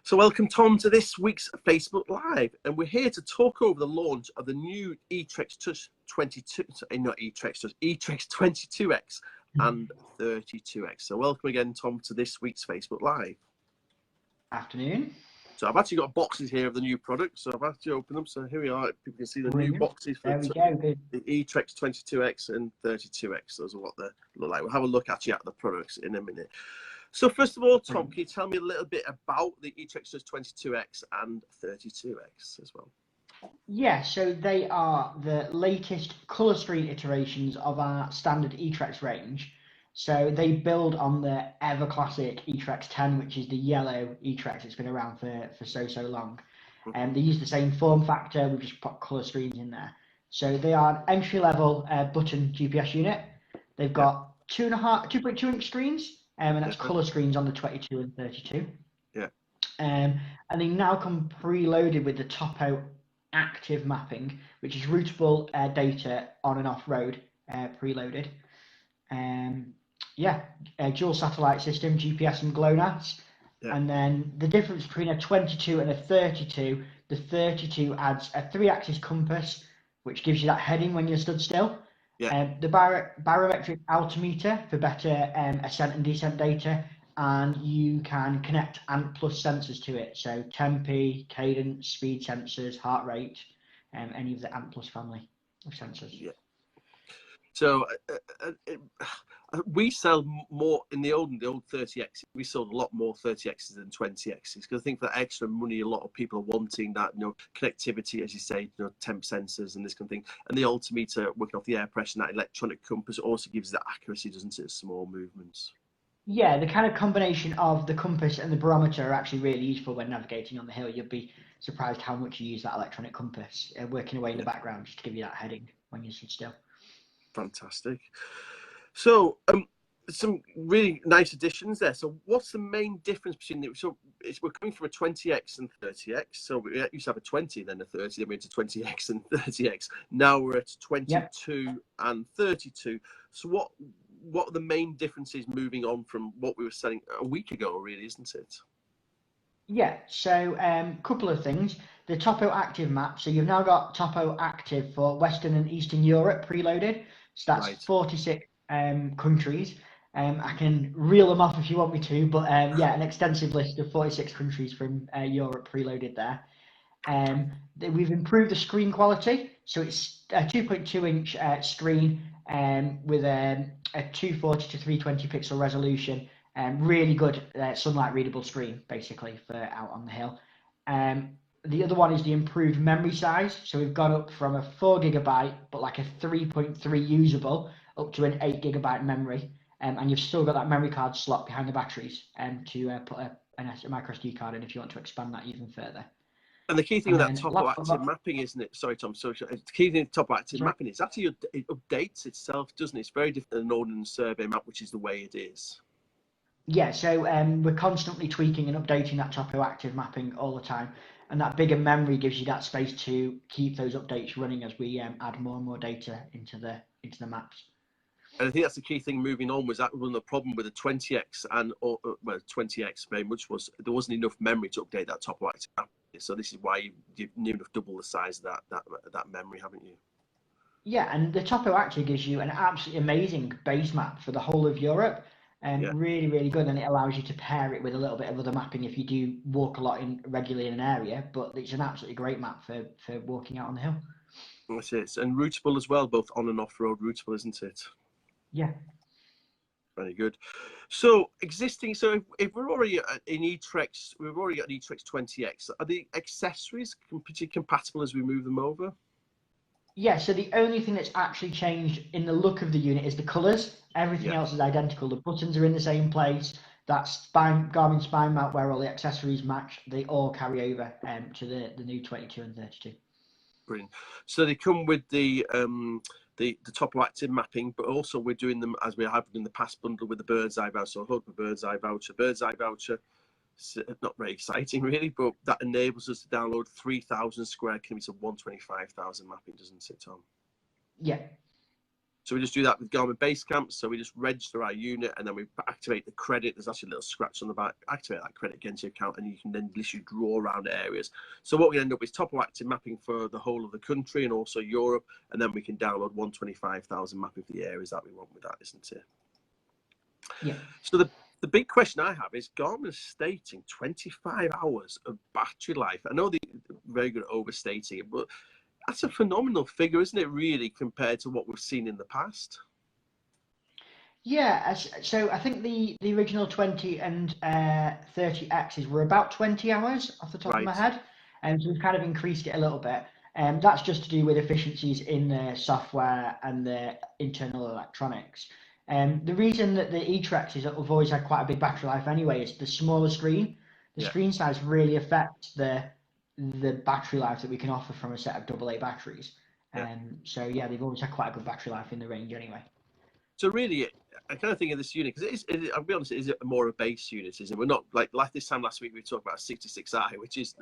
So welcome, Tom, to this week's Facebook Live, and we're here to talk over the launch of the new eTrex 22, not eTrex, just eTrex 22X and 32X. So welcome again, Tom, to this week's Facebook Live. Afternoon. So I've actually got boxes here of the new products, so I've actually opened them. So here we are. People can see the new boxes for the eTrex 22X and 32X. Those are what they look like. We'll have a look actually at the products in a minute. So first of all, Tom, can you tell me a little bit about the eTrex 22X and 32X as well? Yeah, so they are the latest colour screen iterations of our standard eTrex range. So they build on the ever classic eTrex 10, which is the yellow eTrex. It's been around for so long. And they use the same form factor. We've just put colour screens in there. So they are an entry-level button GPS unit. They've got 2.2-inch screens. And that's colour screens on the 22 and 32. Yeah. And they now come preloaded with the Topo active mapping, which is routable data on and off road preloaded. Dual satellite system, GPS and GLONASS. Yeah. And then the difference between a 22 and a 32, the 32 adds a 3-axis compass, which gives you that heading when you're stood still. Yeah. The barometric altimeter for better ascent and descent data, and you can connect ANT+ sensors to it. So tempi, cadence, speed sensors, heart rate, any of the ANT+ family of sensors. Yeah. So we sell more in the old 30X. We sold a lot more 30Xs than 20Xs because I think for that extra money, a lot of people are wanting that, connectivity, as you say, temp sensors and this kind of thing. And the altimeter working off the air pressure and that electronic compass also gives that accuracy, doesn't it? Small movements. Yeah, the kind of combination of the compass and the barometer are actually really useful when navigating on the hill. You'll be surprised how much you use that electronic compass working away in the background just to give you that heading when you sit still. Fantastic. So some really nice additions there. So what's the main difference between we're coming from a 20X and 30X. So we used to have a 20, then a 30, then we went to 20X and 30X. Now we're at 22 and 32. So what are the main differences moving on from what we were selling a week ago, really, isn't it? Yeah, so couple of things. The Topo Active map. So you've now got Topo Active for Western and Eastern Europe preloaded. So that's 46 countries. I can reel them off if you want me to, but an extensive list of 46 countries from Europe preloaded there. We've improved the screen quality. So it's a 2.2-inch screen with a 240 to 320 pixel resolution. Really good sunlight readable screen, basically, for out on the hill. The other one is the improved memory size. So we've gone up from a 4 gigabyte, but like a 3.3 usable, up to an 8 gigabyte memory. And you've still got that memory card slot behind the batteries to put a micro SD card in if you want to expand that even further. And the key thing with that Topo Active mapping, isn't it? Sorry, Tom. So the key thing with Topo Active mapping is actually it updates itself, doesn't it? It's very different than an ordnance survey map, which is the way it is. Yeah, so we're constantly tweaking and updating that Topo Active mapping all the time. And that bigger memory gives you that space to keep those updates running as we add more and more data into the maps. And I think that's the key thing moving on, was that one of the problem with the 20X and 20X very much was there wasn't enough memory to update that Topo Active map. So this is why you've near enough double the size of that memory, haven't you? Yeah, and the Topo Active gives you an absolutely amazing base map for the whole of Europe. Really, really good, and it allows you to pair it with a little bit of other mapping if you do walk a lot regularly in an area. But it's an absolutely great map for walking out on the hill. It is, and routable as well, both on and off road routable, isn't it? Yeah. Very good. So so if we're already in eTrex, we've already got an eTrex 20X. Are the accessories compatible as we move them over? Yeah, so the only thing that's actually changed in the look of the unit is the colours. Everything else is identical. The buttons are in the same place. That Garmin spine mount where all the accessories match, they all carry over to the new 22 and 32. Brilliant. So they come with the Topo Active mapping, but also we're doing them as we have in the past bundle with the bird's eye voucher. So I hope the bird's eye voucher. Not very exciting really, but that enables us to download 3,000 square kilometers of 125,000 mapping, doesn't it, Tom? Yeah. So we just do that with Garmin Basecamp. So we just register our unit and then we activate the credit. There's actually a little scratch on the back. Activate that credit against your account and you can then literally draw around areas. So what we end up with is topo active mapping for the whole of the country and also Europe. And then we can download 125,000 mapping for the areas that we want with that, isn't it? Yeah. So the big question I have is Garmin stating 25 hours of battery life. I know they're very good at overstating it, but that's a phenomenal figure, isn't it, really, compared to what we've seen in the past? Yeah, so I think the original 20 and 30Xs were about 20 hours off the top of my head, and so we've kind of increased it a little bit. And that's just to do with efficiencies in the software and the internal electronics. The reason that the eTrex is that we've always had quite a big battery life anyway is the smaller screen. The screen size really affects the battery life that we can offer from a set of AA batteries. So yeah, they've always had quite a good battery life in the range anyway. So really, I kind of think of this unit because I'll be honest, it is more a base unit, isn't it? We're not like this time last week we talked about a 66i, which is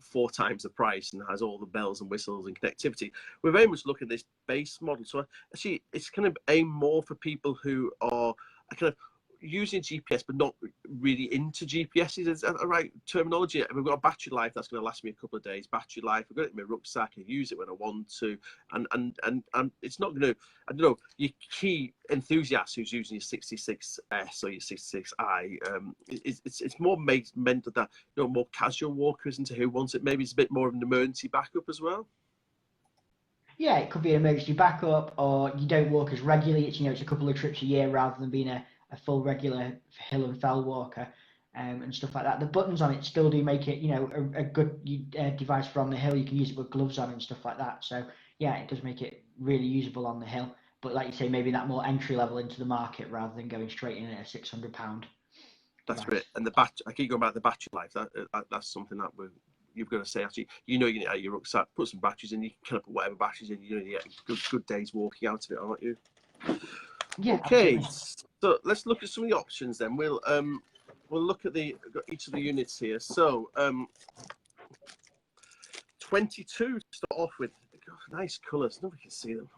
4 times the price and has all the bells and whistles and connectivity. We're very much looking at this base model. So actually, it's kind of aimed more for people who are kind of using GPS but not really into GPS. Is that the right terminology? We've got a battery life that's going to last me a couple of days. Battery life, I've got it in my rucksack, I use it when I want to, and it's not going to, I don't know, your key enthusiast who's using your 66S or your 66i, it's more meant that more casual walkers into who wants it. Maybe it's a bit more of an emergency backup as well. Yeah, it could be an emergency backup, or you don't walk as regularly. It's it's a couple of trips a year rather than being a full regular hill and fell walker, and stuff like that. The buttons on it still do make it, a good device for on the hill. You can use it with gloves on and stuff like that. So yeah, it does make it really usable on the hill. But like you say, maybe that more entry level into the market rather than going straight in at a £600. That's right. And the battery, I keep going back to the battery life. That's something that you've got to say. Actually, you get out your rucksack, put some batteries in. You can kind of put whatever batteries in. You get a good days walking out of it, aren't you? Yeah. Okay, Absolutely. so let's look at some of the options then. We'll look at each of the units here. So 22 to start off with. Nice colours. Nobody can see them.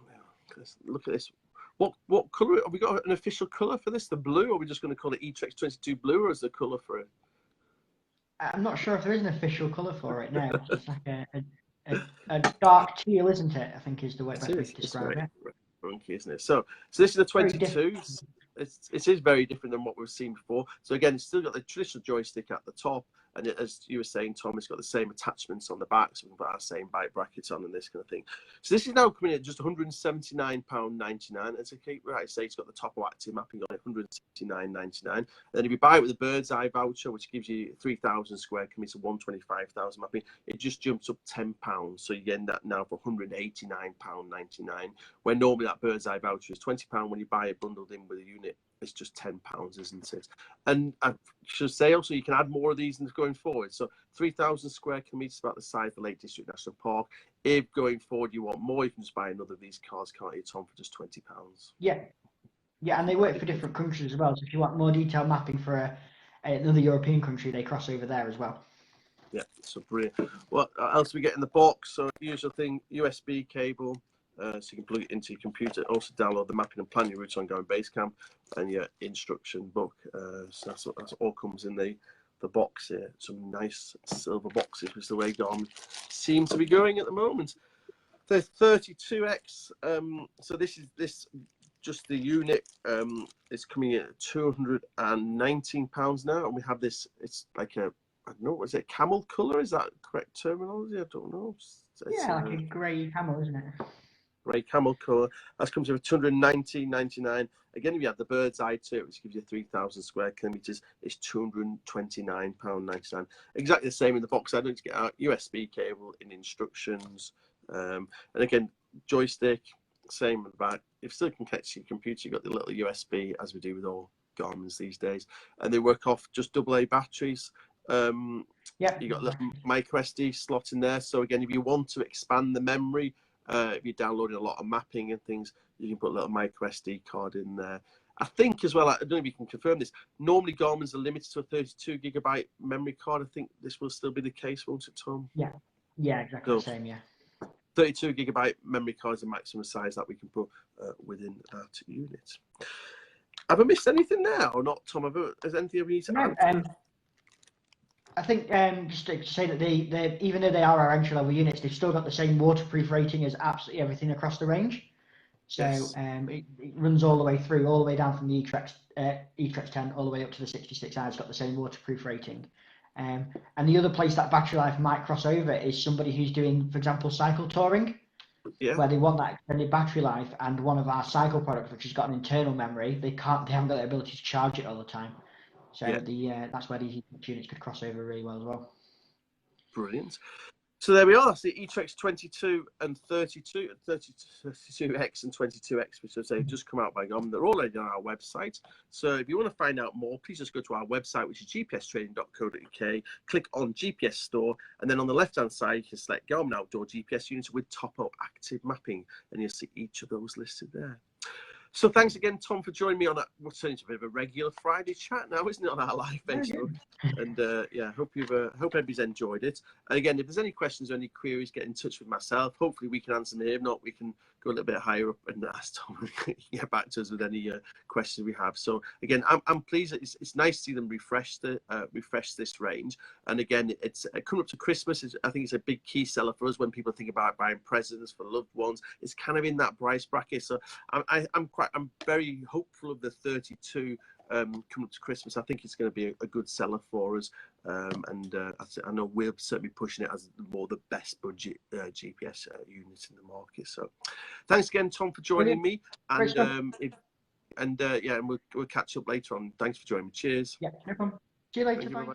Let's look at this. What colour have we got? An official colour for this? The blue, or are we just going to call it eTrex 22 blue, or is the colour for it? I'm not sure if there is an official colour for it now. It's like a dark teal, isn't it? I think is the way best way to describe it. Funky, isn't it? So this is the 22. It is very different than what we've seen before. So again, it's still got the traditional joystick at the top, and as you were saying, Tom, it's got the same attachments on the back, so we can put our same bike brackets on and this kind of thing. So this is now coming in at just £179.99. As I keep right, say it's got the top active mapping on it, £169.99. And then if you buy it with a bird's eye voucher, which gives you 3,000 square kilometres, 125,000 mapping, it just jumps up £10. So you end that now for £189.99. Where normally that bird's eye voucher is £20 when you buy it bundled in with a unit. It's just £10, isn't it? And I should say also you can add more of these going forward. So 3,000 square kilometres, about the size of the Lake District National Park. If going forward you want more, you can just buy another of these cars, can't you, Tom, for just £20? Yeah, and they work for different countries as well. So if you want more detailed mapping for another European country, they cross over there as well. Yeah, so brilliant. What else do we get in the box? So usual thing, USB cable. So you can plug it into your computer. Also download the mapping and plan your routes on Garmin Basecamp and your instruction book. So that's all comes in the box here. Some nice silver boxes, which is the way Garmin seems to be going at the moment. The 32X. So this just the unit is coming in at £219 now, and we have this. It's like I don't know, is it camel colour? Is that correct terminology? I don't know. Like a grey camel, isn't it? Grey camel colour. That comes with £219.99. Again, if you have the bird's eye to it, which gives you 3,000 square kilometres, it's £229.99. Exactly the same in the box. I don't need to get out USB cable in instructions. And again, joystick, same with the back. If you still can connect to your computer, you've got the little USB, as we do with all Garmin's these days. And they work off just AA batteries. You got a little micro SD slot in there. So again, if you want to expand the memory, if you're downloading a lot of mapping and things, you can put a little micro SD card in there. I think as well, I don't know if you can confirm this, normally Garmin's are limited to a 32 gigabyte memory card. I think this will still be the case, won't it, Tom? Yeah, exactly the same, yeah. 32 gigabyte memory card is the maximum size that we can put within that unit. Have I missed anything there or not, Tom? Is anything we need to add? I think just to say that they even though they are our entry level units, they've still got the same waterproof rating as absolutely everything across the range. So Yes. it runs all the way through, all the way down from the eTrex 10 all the way up to the 66i. It's got the same waterproof rating. And the other place that battery life might cross over is somebody who's doing, for example, cycle touring, where they want that extended battery life. And one of our cycle products, which has got an internal memory, they haven't got the ability to charge it all the time. So that's where these units could cross over really well as well. Brilliant. So there we are. That's the eTrex 22 and 32, 32X and 22X, which have just come out by Garmin. They're already on our website. So if you want to find out more, please just go to our website, which is gpstraining.co.uk. Click on GPS Store, and then on the left-hand side, you can select Garmin Outdoor GPS units with Topo Active Mapping, and you'll see each of those listed there. So thanks again, Tom, for joining me on what's turning into a bit of a regular Friday chat now, isn't it, on our live Facebook? And yeah, hope everybody's enjoyed it. And again, if there's any questions or any queries, get in touch with myself. Hopefully we can answer them here. If not, we can go a little bit higher up and ask Tom and get back to us with any questions we have. So again, I'm pleased that it's nice to see them refresh this range. And again, it's coming up to Christmas. I think it's a big key seller for us when people think about buying presents for loved ones. It's kind of in that price bracket. So I'm very hopeful of the 32 coming up to Christmas. I think it's going to be a good seller for us, and I know we're certainly pushing it as the best budget GPS unit in the market. So thanks again, Tom, for joining me, and yeah, and we'll catch up later on. Thanks for joining me. Cheers. Yeah, no problem. See you later. Bye.